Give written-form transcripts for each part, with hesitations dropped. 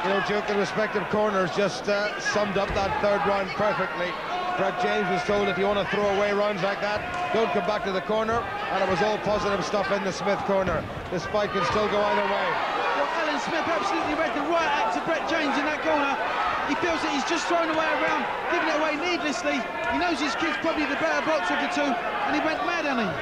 You know, Duke, the respective corners just summed up that third round perfectly. Brett James was told, if you want to throw away rounds like that, don't come back to the corner, and it was all positive stuff in the Smith corner. This fight can still go either way. Well, Alan Smith absolutely read the right act to Brett James in that corner. He feels that he's just thrown away a round, giving it away needlessly. He knows his kid's probably the better boxer of the two, and he went mad on him.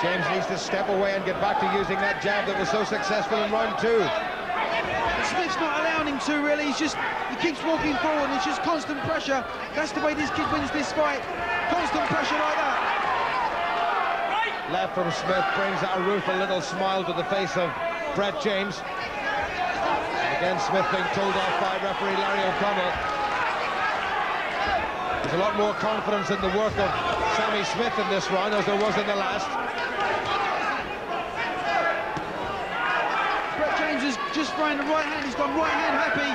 James needs to step away and get back to using that jab that was so successful in round two. Smith's not allowing him to, really. He keeps walking forward, and it's just constant pressure. That's the way this kid wins this fight. Constant pressure like that. Left from Smith brings a rueful little smile to the face of Brett James. Again, Smith being told off by referee Larry O'Connell. There's a lot more confidence in the work of Sammy Smith in this round as there was in the last. Just throwing the right hand, he's gone right hand happy.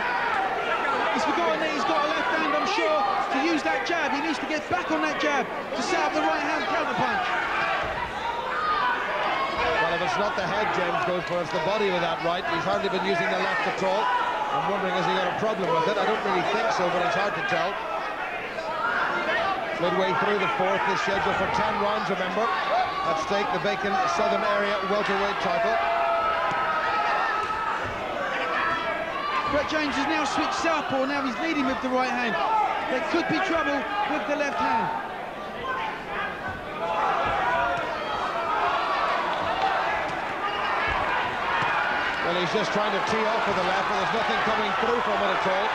He's forgotten that he's got a left hand, I'm sure, to use that jab. He needs to get back on that jab to set up the right hand counter punch. Well, if it's not the head James goes for, it's the body with that right. He's hardly been using the left at all. I'm wondering, has he got a problem with it? I don't really think so, but it's hard to tell. Midway through the fourth, is scheduled for 10 rounds, remember. At stake, the vacant Southern Area welterweight title. Brett James has now switched southpaw, now he's leading with the right hand. There could be trouble with the left hand. Well, he's just trying to tee off with the left, but there's nothing coming through from it at all.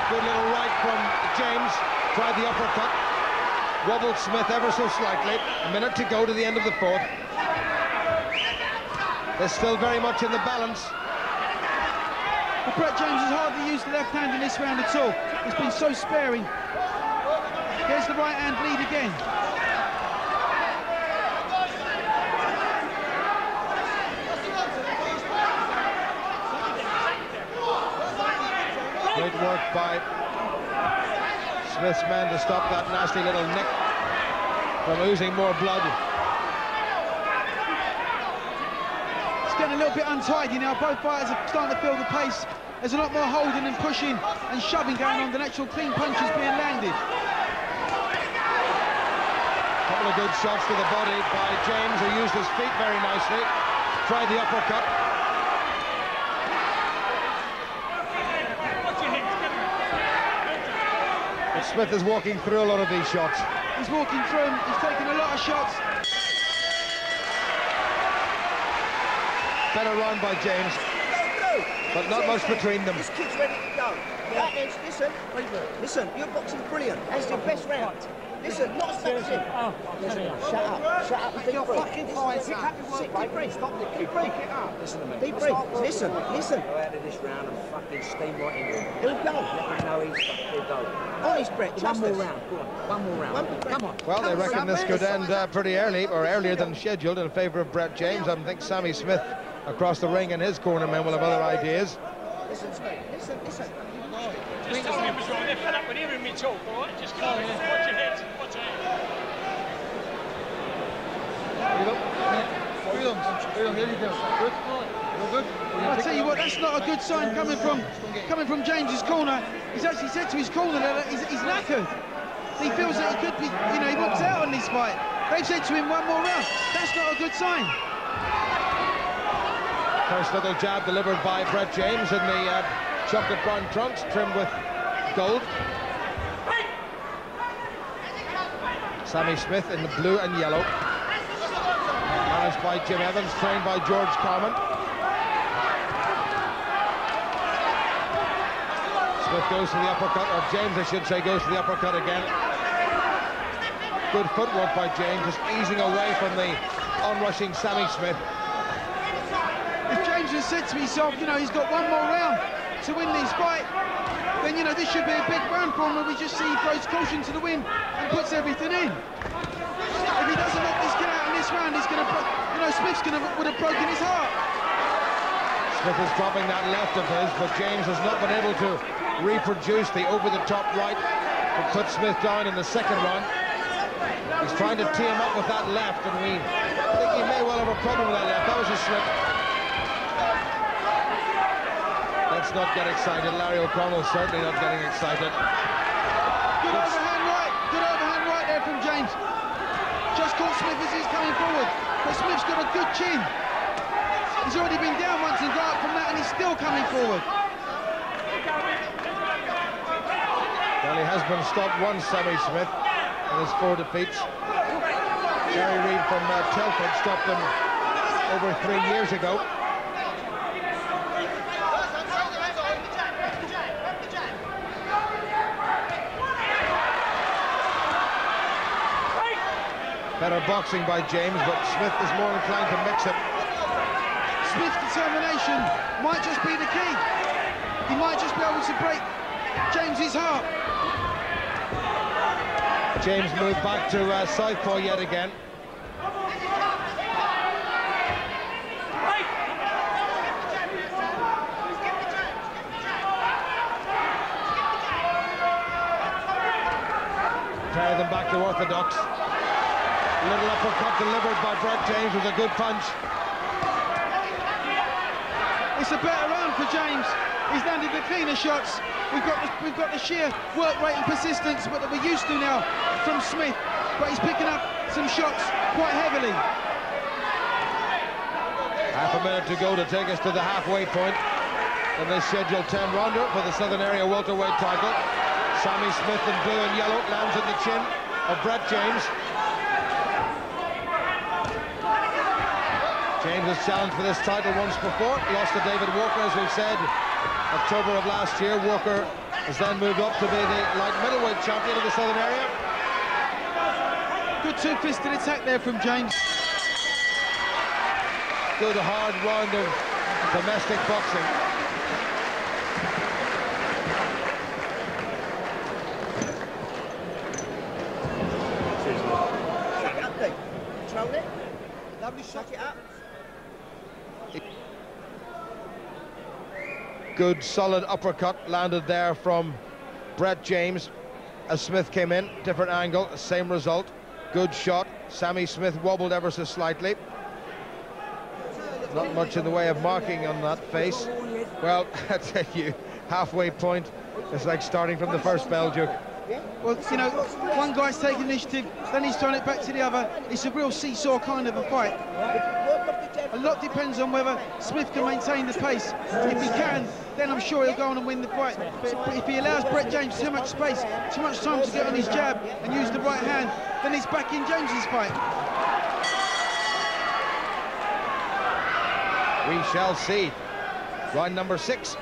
Good little right from James, tried the uppercut. Wobbled Smith ever so slightly. A minute to go to the end of the fourth. They're still very much in the balance. But Brett James has hardly used the left hand in this round at all. He's been so sparing. There's the right hand lead again. Great work by Smith's man to stop that nasty little nick from oozing more blood. Getting a little bit untidy now. Both fighters are starting to feel the pace. There's a lot more holding and pushing and shoving going on than actual clean punches being landed. Couple of good shots to the body by James, who used his feet very nicely. Tried the uppercut. But Smith is walking through a lot of these shots. He's walking through them. He's taking a lot of shots. Better run by James, but not much between them. This kid's ready to go. Listen, you're boxing brilliant. That's your best round. Listen, not stopping. Shut up and deep breath. Sit, deep breath. Stop the deep breath. Listen to me. Deep breath. Listen. Go out of this round and fucking steam right into him. He'll go. Let him know he'll go. On his breath. One more round. Go on. One more round. Come on. Well, they reckon this could end pretty early, or earlier than scheduled, in favour of Brett James. I think Sammy Smith across the ring and his corner men will have other ideas. Listen to me. Listen. Just tell him what's wrong. They're fed up with hearing me talk, all right? Just watch your head. Watch your head. I tell you what, that's not a good sign coming from James's corner. He's actually said to his corner that he's knackered. He feels that he could be, he wants out on this fight. They've said to him one more round. That's not a good sign. First little jab delivered by Brett James in the chocolate brown trunks trimmed with gold. Sammy Smith in the blue and yellow. Managed by Jim Evans, trained by George Carman. Smith goes to the uppercut, or James, I should say, goes to the uppercut again. Good footwork by James, just easing away from the onrushing Sammy Smith. If James has said to himself, he's got one more round to win this fight, then, this should be a big round for him, where we just see he throws caution to the wind and puts everything in. If he doesn't knock this kid out in this round, he's going to, Smith's would have broken his heart. Smith is dropping that left of his, but James has not been able to reproduce the over-the-top right to put Smith down in the second round. He's trying to tee him up with that left, and we think he may well have a problem with that left. That was a slip. Let's not get excited. Larry O'Connell's certainly not getting excited. Good overhand right there from James. Just caught Smith as he's coming forward. But Smith's got a good chin. He's already been down once and got up from that, and he's still coming forward. Well, he has been stopped once, Sammy Smith, in his 4 defeats. Gary Reid from Telford stopped him over 3 years ago. Better boxing by James, but Smith is more inclined to mix it. Smith's determination might just be the key. He might just be able to break James's heart. James moved back to southpaw yet again. Carry them back to orthodox. Little uppercut delivered by Brett James was a good punch. It's a better round for James. He's landed the cleaner shots. We've got the sheer work rate and persistence that we're used to now from Smith, but he's picking up some shots quite heavily. Half a minute to go to take us to the halfway point in this scheduled 10 rounder for the Southern Area welterweight title. Sammy Smith in blue and yellow lands at the chin of Brett James. James has challenged for this title once before, lost to David Walker, as we've said, October of last year. Walker has then moved up to be the light middleweight champion of the Southern Area. Good two-fisted attack there from James. Good hard round of domestic boxing. Shut it up, Dave. Control it. Lovely, shut it up. Good solid uppercut landed there from Brett James as Smith came in, different angle, same result. Good shot. Sammy Smith wobbled ever so slightly. Not much in the way of marking on that face. Well, I tell you, halfway point, it's like starting from the first bell, Duke. Well, you know, one guy's taking initiative, then he's throwing it back to the other. It's a real seesaw kind of a fight. A lot depends on whether Smith can maintain the pace. If he can, then I'm sure he'll go on and win the fight. But if he allows Brett James too much space, too much time to get on his jab and use the right hand, then he's back in James's fight. We shall see. Round number 6.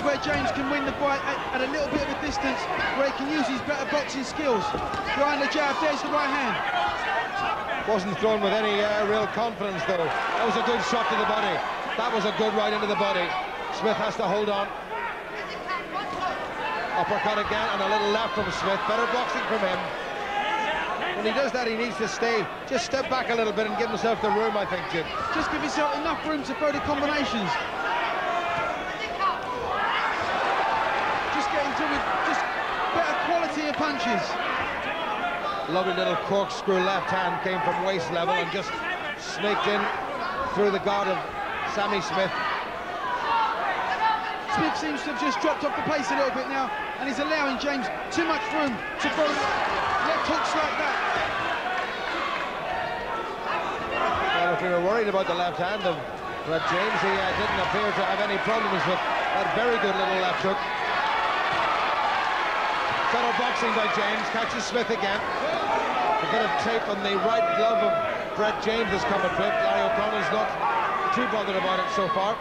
Where James can win the fight at a little bit of a distance, where he can use his better boxing skills. Behind the jab, there's the right hand. Wasn't thrown with any real confidence, though. That was a good shot to the body. That was a good right into the body. Smith has to hold on. Uppercut again, and a little left from Smith. Better boxing from him. When he does that, he needs to stay. Just step back a little bit and give himself the room, I think, Jim. Just give yourself enough room to throw the combinations. Just better quality of punches. Lovely little corkscrew left hand came from waist level and just snaked in through the guard of Sammy Smith. Smith seems to have just dropped off the pace a little bit now, and he's allowing James too much room to throw left hooks like that. Well, if we were worried about the left hand of Brett James, he didn't appear to have any problems with that very good little left hook. Better boxing by James, catches Smith again. A bit of tape on the right glove of Brett James has come a bit. Larry O'Connell's not too bothered about it so far.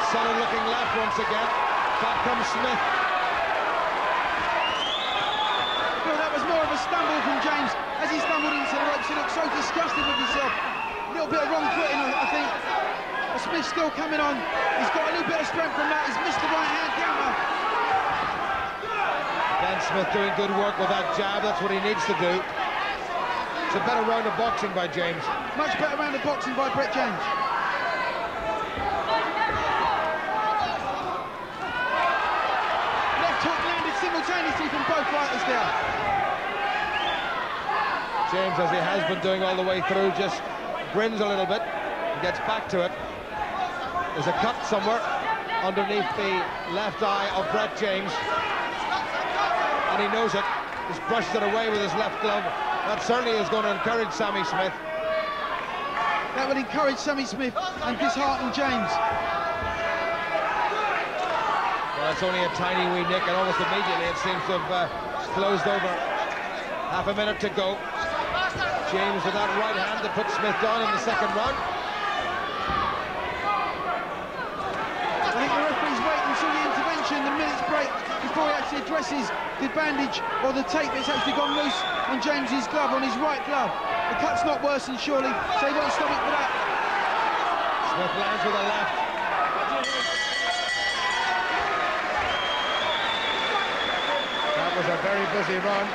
Solid looking left once again. Back comes Smith. Well, that was more of a stumble from James. As he stumbled into the ropes, he looked so disgusted with himself. A little bit of wrong footing, I think. But Smith's still coming on. He's got a little bit of strength from that. He's missed the right hand counter. Dan Smith doing good work with that jab. That's what he needs to do. It's a better round of boxing by James. Much better round of boxing by Brett James. simultaneously from both fighters there. James, as he has been doing all the way through, just grins a little bit and gets back to it. There's a cut somewhere underneath the left eye of Brett James, and he knows it. Just brushes it away with his left glove. That certainly is going to encourage Sammy Smith. That would encourage Sammy Smith and dishearten James. Well, it's only a tiny wee nick, and almost immediately it seems to have closed over. Half a minute to go. James with that right hand to put Smith down in the second round. I think the referee's waiting until the intervention, the minute's break, before he actually addresses the bandage or the tape that's actually gone loose on James's glove, on his right glove. The cut's not worse than surely, so he won't stop it for that. Smith lands with a left. That was a very busy run.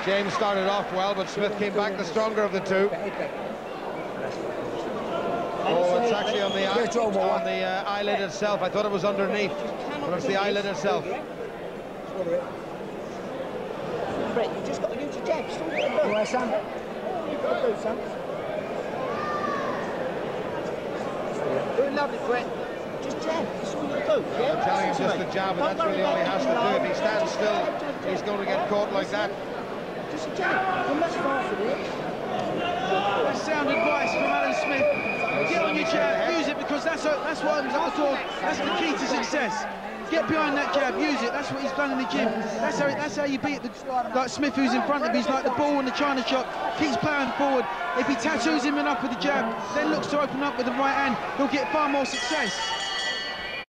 James started off well, but Smith came back the stronger of the two. Oh, it's actually on the eyelid itself. I thought it was underneath, but it's the eyelid itself. Brett, you just got to use your jab. Still got to do. Well, Sam. You've got to do, Sam. Doing lovely, Brett. Just jab. That's all you do. Yeah? I'm telling him just the jab, and that's really all he has to do. If he stands still, he's going to get caught like that. Just a jab. You're much faster than it. That's sound advice from Alan Smith. Get on your jab, use it, because that's what opens up the door. That's the key to success. Get behind that jab, use it. That's what he's done in the gym. That's how you beat like Smith, who's in front of him. He's like the ball in the China shop, keeps playing forward. If he tattoos him enough with the jab, then looks to open up with the right hand, he'll get far more success.